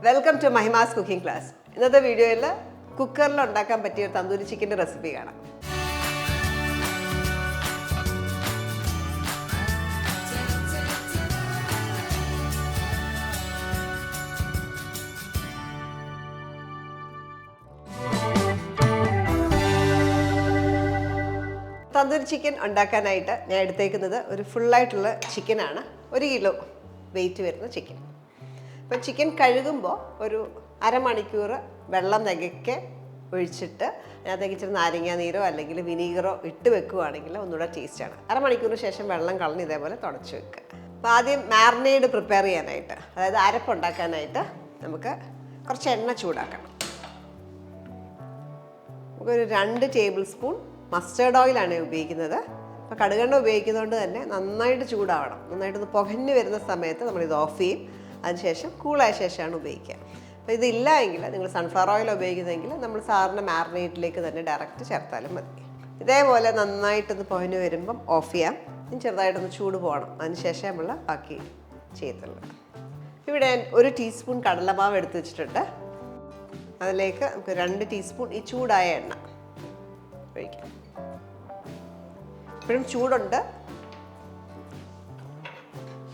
Welcome to Mahima's cooking class. ഇന്നത്തെ വീഡിയോയിൽ കുക്കറിൽ ഉണ്ടാക്കാൻ പറ്റിയ ഒരു തന്തൂരി ചിക്കൻ്റെ റെസിപ്പി കാണാം. തന്തൂരി ചിക്കൻ ഉണ്ടാക്കാനായിട്ട് ഞാൻ എടുത്തേക്കുന്നത് ഒരു ഫുള്ളായിട്ടുള്ള ചിക്കനാണ്. 1 കിലോ വെയിറ്റ് വരുന്ന ചിക്കൻ. അപ്പോൾ ചിക്കൻ കഴുകുമ്പോൾ ഒരു അരമണിക്കൂർ വെള്ളം തികയ്ക്ക് ഒഴിച്ചിട്ട് അതിനകത്തേക്ക് ഇച്ചിരി നാരങ്ങ നീരോ അല്ലെങ്കിൽ വിനീഗറോ ഇട്ട് വെക്കുകയാണെങ്കിൽ ഒന്നുകൂടെ ടേസ്റ്റാണ്. അരമണിക്കൂറിന് ശേഷം വെള്ളം കളഞ്ഞ് ഇതേപോലെ തുടച്ച് വെക്കുക. അപ്പോൾ ആദ്യം മാരിനേഡ് പ്രിപ്പയർ ചെയ്യാനായിട്ട്, അതായത് അരപ്പുണ്ടാക്കാനായിട്ട് നമുക്ക് കുറച്ച് എണ്ണ ചൂടാക്കണം. നമുക്കൊരു 2 ടേബിൾ സ്പൂൺ മസ്റ്റേർഡ് ഓയിലാണ് ഉപയോഗിക്കുന്നത്. അപ്പോൾ കടുകെണ്ണ ഉപയോഗിക്കുന്നതുകൊണ്ട് തന്നെ നന്നായിട്ട് ചൂടാവണം. നന്നായിട്ടൊന്ന് പുകഞ്ഞ് വരുന്ന സമയത്ത് നമ്മളിത് ഓഫ് ചെയ്യും. അതിനുശേഷം കൂളായ ശേഷമാണ് ഉപയോഗിക്കുക. അപ്പോൾ ഇതില്ല എങ്കിൽ നിങ്ങൾ സൺഫ്ലവർ ഓയിൽ ഉപയോഗിക്കുന്നതെങ്കിൽ നമ്മൾ സാറിന് മാരിനേറ്റിലേക്ക് തന്നെ ഡയറക്റ്റ് ചേർത്താലും മതി. ഇതേപോലെ നന്നായിട്ടൊന്ന് പുകഞ്ഞ് വരുമ്പം ഓഫ് ചെയ്യാം. ഇനി ചെറുതായിട്ടൊന്ന് ചൂട് പോകണം. അതിനുശേഷം നമ്മൾ ബാക്കി ചെയ്യത്തുള്ളൂ. ഇവിടെ 1 ടീസ്പൂൺ കടലമാവ് എടുത്ത് വെച്ചിട്ടുണ്ട്. അതിലേക്ക് നമുക്ക് 2 ടീസ്പൂൺ ഈ ചൂടായ എണ്ണ ഒഴിക്കാം. ഇപ്പോഴും ചൂടുണ്ട്,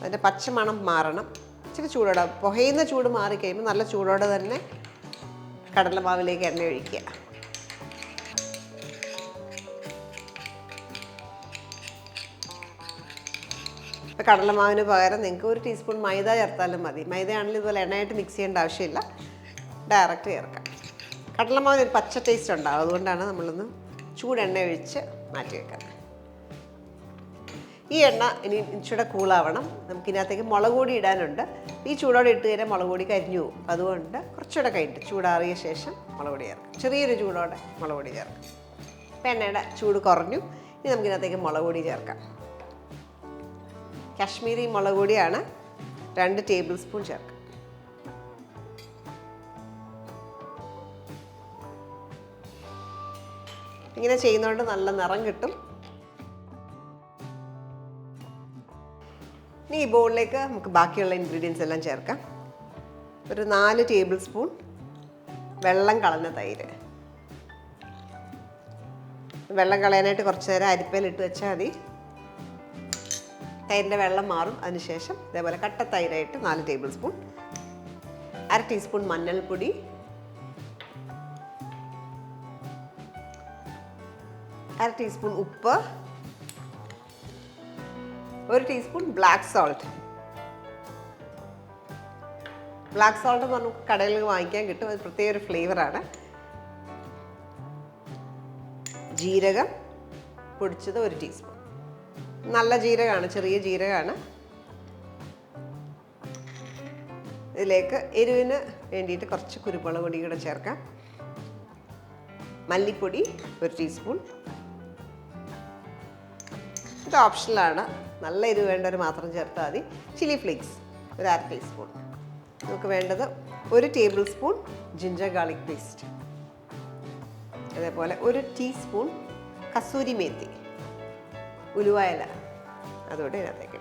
അതിൻ്റെ പച്ചമണം മാറണം. ഇച്ചിരി ചൂടോടെ, പുകയുന്ന ചൂട് മാറിക്കഴിയുമ്പോൾ നല്ല ചൂടോടെ തന്നെ കടലമാവിലേക്ക് എണ്ണ ഒഴിക്കുക. ഇപ്പോൾ കടലമാവിന് പകരം നിങ്ങൾക്ക് 1 ടീസ്പൂൺ മൈദ ചേർത്താലും മതി. മൈദയാണെങ്കിൽ ഇതുപോലെ എണ്ണയായിട്ട് മിക്സ് ചെയ്യേണ്ട ആവശ്യമില്ല, ഡയറക്റ്റ് ചേർക്കാം. കടലമാവിന് ഒരു പച്ച ടേസ്റ്റ് ഉണ്ടാകും, അതുകൊണ്ടാണ് നമ്മളൊന്ന് ചൂടെണ്ണ ഒഴിച്ച് മാറ്റി വെക്കുന്നത്. ഈ എണ്ണ ഇനി ഇച്ചിരി കൂളാവണം. നമുക്കിതിനകത്തേക്ക് മുളക് പൊടി ഇടാനുണ്ട്. ഈ ചൂടോടെ ഇട്ട് കഴിഞ്ഞാൽ മുളക് പൊടി കരിഞ്ഞു പോകും. അതുകൊണ്ട് കുറച്ചുകൂടെ കഴിഞ്ഞിട്ട് ചൂടാറിയ ശേഷം മുളക് പൊടി ചേർക്കാം. ചെറിയൊരു ചൂടോടെ മുളക് പൊടി ചേർക്കാം. ഇപ്പം എണ്ണയുടെ ചൂട് കുറഞ്ഞു. ഇനി നമുക്കിതിനകത്തേക്ക് മുളക് പൊടി ചേർക്കാം. കാശ്മീരി മുളക് പൊടിയാണ് 2 ടേബിൾ സ്പൂൺ ചേർക്കാം. ഇങ്ങനെ ചെയ്യുന്നതുകൊണ്ട് നല്ല നിറം കിട്ടും. ഇനി ഈ ബൗളിലേക്ക് നമുക്ക് ബാക്കിയുള്ള ഇൻഗ്രീഡിയൻസ് എല്ലാം ചേർക്കാം. ഒരു 4 ടേബിൾ സ്പൂൺ വെള്ളം കളഞ്ഞ തൈര്. വെള്ളം കളയാനായിട്ട് കുറച്ച് നേരം അരിപ്പയിലിട്ട് വെച്ചാൽ മതി. തൈരിൻ്റെ വെള്ളം മാറും. അതിനുശേഷം ഇതേപോലെ കട്ട തൈരായിട്ട് 4 ടേബിൾ സ്പൂൺ. 1/2 ടീസ്പൂൺ മഞ്ഞൾപ്പൊടി, 1/2 ടീസ്പൂൺ ഉപ്പ്, 1 teaspoon black salt. Black salt എന്ന് നമുക്ക് കടയിൽ വാങ്ങിക്കാൻ കിട്ടും. അത് പ്രത്യേക ഒരു ഫ്ലേവറാണ്. ജീരകം പൊടിച്ചത് 1 ടീസ്പൂൺ. നല്ല ജീരകമാണ്, ചെറിയ ജീരകമാണ്. ഇതിലേക്ക് എരിവിന് വേണ്ടിയിട്ട് കുറച്ച് കുരുമുളക് പൊടി കൂടെ ചേർക്കാം. മല്ലിപ്പൊടി 1 ടീസ്പൂൺ. ഇത് ഓപ്ഷണലാണ്, നല്ല എരിവ് വേണ്ടവർ മാത്രം ചേർത്താൽ മതി. Chilli flakes 1/2 teaspoon. നമുക്ക് വേണ്ടത് 1 table spoon ginger garlic paste. അതേപോലെ 1 ടീസ്പൂൺ കസൂരി മേത്തി, ഉലുവ ഇല, അതോടെ ഇതിനകത്തേക്ക്.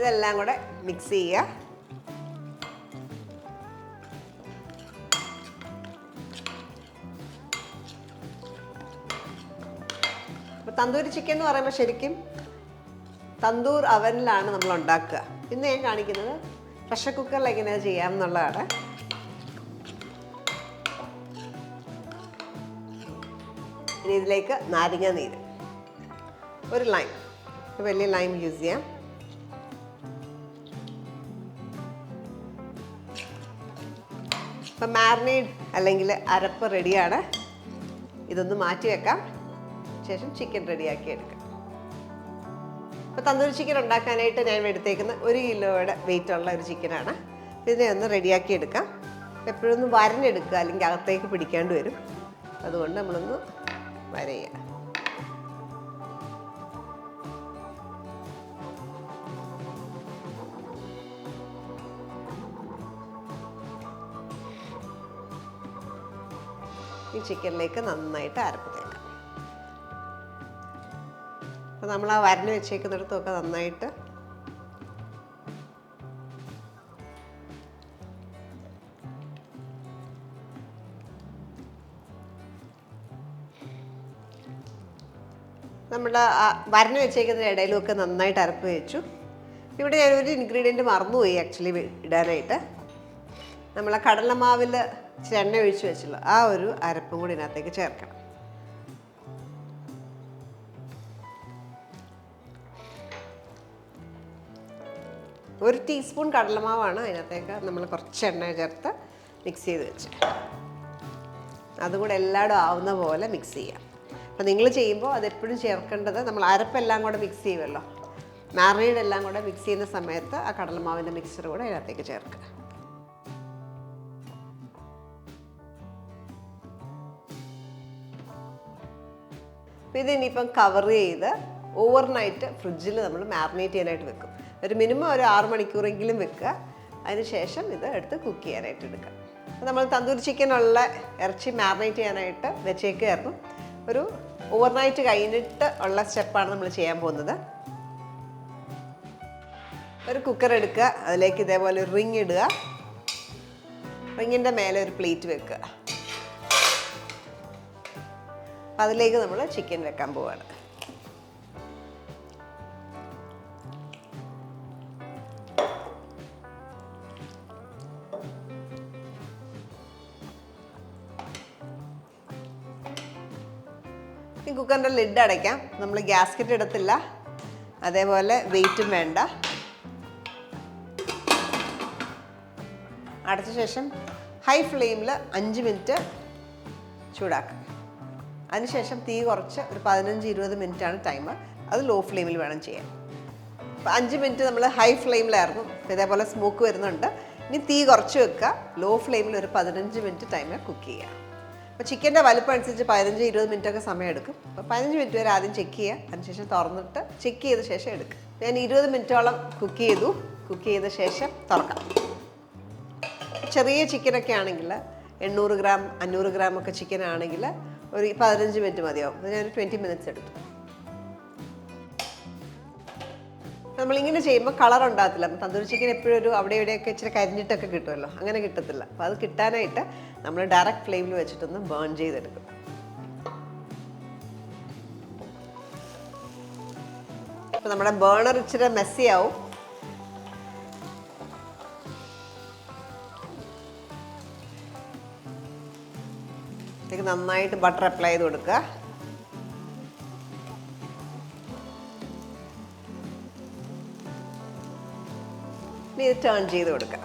ഇതെല്ലാം കൂടെ മിക്സ് ചെയ്യുക. അപ്പോൾ തന്തൂരി ചിക്കൻ എന്ന് പറയുമ്പോൾ ശരിക്കും തന്തൂർ അവനിലാണ് നമ്മൾ ഉണ്ടാക്കുക. ഇന്ന് ഞാൻ കാണിക്കുന്നത് പ്രഷർ കുക്കറിൽ എങ്ങനെയാണ് ചെയ്യാമെന്നുള്ളതാണ്. ഇനി ഇതിലേക്ക് നാരങ്ങ നീര്, 1 ലൈം, വലിയ ലൈം യൂസ് ചെയ്യാം. അപ്പം മാരിനേഡ് അല്ലെങ്കിൽ അരപ്പ് റെഡിയാണ്. ഇതൊന്ന് മാറ്റി വെക്കാം. ശേഷം ചിക്കൻ റെഡിയാക്കി എടുക്കാം. അപ്പോൾ തന്തൂരി ചിക്കൻ ഉണ്ടാക്കാനായിട്ട് ഞാൻ എടുത്തേക്കുന്ന 1 കിലോയുടെ വെയിറ്റുള്ള ഒരു ചിക്കനാണ്. ഇതിനെ ഒന്ന് റെഡിയാക്കി എടുക്കാം. എപ്പോഴും ഒന്ന് വരഞ്ഞെടുക്കുക, അല്ലെങ്കിൽ അകത്തേക്ക് പിടിക്കാണ്ട് വരും. അതുകൊണ്ട് നമ്മളൊന്ന് വരയുക. ഈ ചിക്കനിലേക്ക് നന്നായിട്ട് അരപ്പ് തേക്കാം. അപ്പോൾ നമ്മൾ ആ വരഞ്ഞ് വെച്ചേക്കുന്നിടത്തൊക്കെ നന്നായിട്ട് നമ്മുടെ വരഞ്ഞ് വെച്ചേക്കുന്ന ഇടയിലുമൊക്കെ നന്നായിട്ട് അരപ്പ് വെച്ചു. ഇവിടെ ഞാനൊരു ഇൻഗ്രീഡിയൻറ്റ് മറന്നുപോയി ആക്ച്വലി ഇടാനായിട്ട്. നമ്മളെ കടലമാവിൽ ഇച്ചിരി എണ്ണ ഒഴിച്ച് വെച്ചുള്ള ആ ഒരു അരപ്പും കൂടി ഇതിനകത്തേക്ക് ചേർക്കണം. ഒരു ടീസ്പൂൺ കടലമാവാണ് അതിനകത്തേക്ക് നമ്മൾ കുറച്ച് എണ്ണ ചേർത്ത് മിക്സ് ചെയ്ത് വെച്ച് അതുകൂടെ എല്ലായിടും ആവുന്ന പോലെ മിക്സ് ചെയ്യാം. അപ്പോൾ നിങ്ങൾ ചെയ്യുമ്പോൾ അതെപ്പോഴും ചേർക്കേണ്ടത് നമ്മൾ അരപ്പെല്ലാം കൂടെ മിക്സ് ചെയ്യുമല്ലോ, മാറിനേഡ് എല്ലാം കൂടെ മിക്സ് ചെയ്യുന്ന സമയത്ത് ആ കടലമാവിൻ്റെ മിക്സർ കൂടെ അതിനകത്തേക്ക് ചേർക്കുക. അപ്പോൾ ഇതിനിപ്പം കവർ ചെയ്ത് ഓവർനൈറ്റ് ഫ്രിഡ്ജിൽ നമ്മൾ മാറിനേറ്റ് ചെയ്യാനായിട്ട് വെക്കും. ഒരു മിനിമം ഒരു 6 മണിക്കൂറെങ്കിലും വെക്കുക. അതിനുശേഷം ഇത് എടുത്ത് കുക്ക് ചെയ്യാനായിട്ട് എടുക്കുക. അപ്പോൾ നമ്മൾ തന്തൂരി ചിക്കനുള്ള ഇറച്ചി മാറിനേറ്റ് ചെയ്യാനായിട്ട് വെച്ചേക്കായിരുന്നു. ഒരു ഓവർനൈറ്റ് കഴിഞ്ഞിട്ട് ഉള്ള സ്റ്റെപ്പാണ് നമ്മൾ ചെയ്യാൻ പോകുന്നത്. ഒരു കുക്കർ എടുക്കുക, അതിലേക്ക് ഇതേപോലെ ഒരു റിങ് ഇടുക, റിങ്ങിൻ്റെ മേലെ ഒരു പ്ലേറ്റ് വെക്കുക. അപ്പം അതിലേക്ക് നമ്മൾ ചിക്കൻ വെക്കാൻ പോവുകയാണ്. ഈ കുക്കറിൻ്റെ ലിഡ് അടയ്ക്കാം. നമ്മൾ ഗ്യാസ്കറ്റ് ഇടത്തില്ല, അതേപോലെ വെയിറ്റും വേണ്ട. അടച്ച ശേഷം ഹൈ ഫ്ലെയിമിൽ 5 മിനിറ്റ് ചൂടാക്കാം. അതിനുശേഷം തീ കുറച്ച് ഒരു 15-20 മിനിറ്റാണ് ടൈമർ. അത് ലോ ഫ്ലെയിമിൽ വേണം ചെയ്യാൻ. അപ്പോൾ 5 മിനിറ്റ് നമ്മൾ ഹൈ ഫ്ലെയിമിലായിരുന്നു. ഇതേപോലെ സ്മോക്ക് വരുന്നുണ്ട്. ഇനി തീ കുറച്ച് വെക്കുക. ലോ ഫ്ലെയിമിൽ ഒരു 15 മിനിറ്റ് ടൈമർ കുക്ക് ചെയ്യുക. അപ്പോൾ ചിക്കൻ്റെ വലുപ്പം അനുസരിച്ച് 15-20 മിനിറ്റൊക്കെ സമയം എടുക്കും. അപ്പോൾ 15 മിനിറ്റ് വരെ ആദ്യം ചെക്ക് ചെയ്യുക. അതിനുശേഷം തുറന്നിട്ട് ചെക്ക് ചെയ്ത ശേഷം എടുക്കുക. ഞാൻ 20 മിനിറ്റോളം കുക്ക് ചെയ്തു. കുക്ക് ചെയ്ത ശേഷം തുറക്കാം. ചെറിയ ചിക്കനൊക്കെ ആണെങ്കിൽ 800 ഗ്രാം 500 ഗ്രാം ഒക്കെ ചിക്കൻ ആണെങ്കിൽ ഒരു 15 മിനിറ്റ് മതിയാവും. അത് ഞാനൊരു 20 മിനിറ്റ്സ് എടുത്തു. നമ്മളിങ്ങനെ ചെയ്യുമ്പോൾ കളർ ഉണ്ടാകത്തില്ല. തന്തൂരി ചിക്കൻ എപ്പോഴും ഒരു അവിടെ ഇവിടെയൊക്കെ ഇച്ചിരി കരിഞ്ഞിട്ടൊക്കെ കിട്ടുമല്ലോ, അങ്ങനെ കിട്ടത്തില്ല. അപ്പോൾ അത് കിട്ടാനായിട്ട് നമ്മൾ ഡയറക്റ്റ് ഫ്ലെയിമിൽ വെച്ചിട്ടൊന്ന് ബേൺ ചെയ്തെടുക്കും. അപ്പോൾ നമ്മുടെ ബേണർ ഇച്ചിരി മെസ്സി ആവും. ഇതിലേക്ക് നന്നായിട്ട് ബട്ടർ അപ്ലൈ ചെയ്ത് കൊടുക്കുക. ഇനി ഇത് ടേൺ ചെയ്ത് കൊടുക്കുക.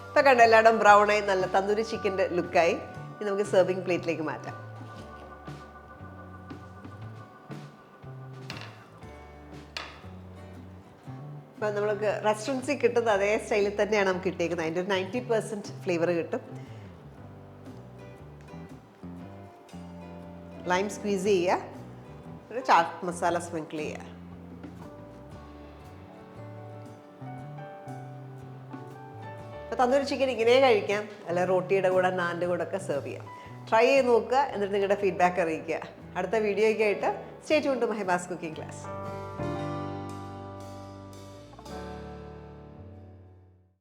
ഇപ്പോൾ കണ്ട എല്ലായിടും ബ്രൗണായി നല്ല തന്തൂരി ചിക്കൻ്റെ ലുക്കായി. ഇനി നമുക്ക് സെർവിങ് പ്ലേറ്റിലേക്ക് മാറ്റാം. ഇപ്പം നമ്മൾക്ക് റെസ്റ്റോറൻറ്റ്സിൽ കിട്ടുന്ന അതേ സ്റ്റൈലിൽ തന്നെയാണ് നമുക്ക് കിട്ടിയേക്കുന്നത്. അതിൻ്റെ ഒരു 90% ഫ്ലേവർ കിട്ടും. ലൈം സ്ക്വീസ് ചെയ്യുക, ഒരു ചാട്ട് മസാല സ്പ്രിങ്കിൾ ചെയ്യുക. അപ്പോൾ തന്തൂരി ചിക്കൻ ഇങ്ങനെ കഴിക്കാം, അല്ല റോട്ടിയുടെ കൂടെ നാൻ്റെ കൂടെ ഒക്കെ സെർവ് ചെയ്യാം. ട്രൈ ചെയ്ത് നോക്കുക, എന്നിട്ട് നിങ്ങളുടെ ഫീഡ്ബാക്ക് അറിയിക്കുക. അടുത്ത വീഡിയോയ്ക്കായിട്ട് stay tune to Mahima's cooking class.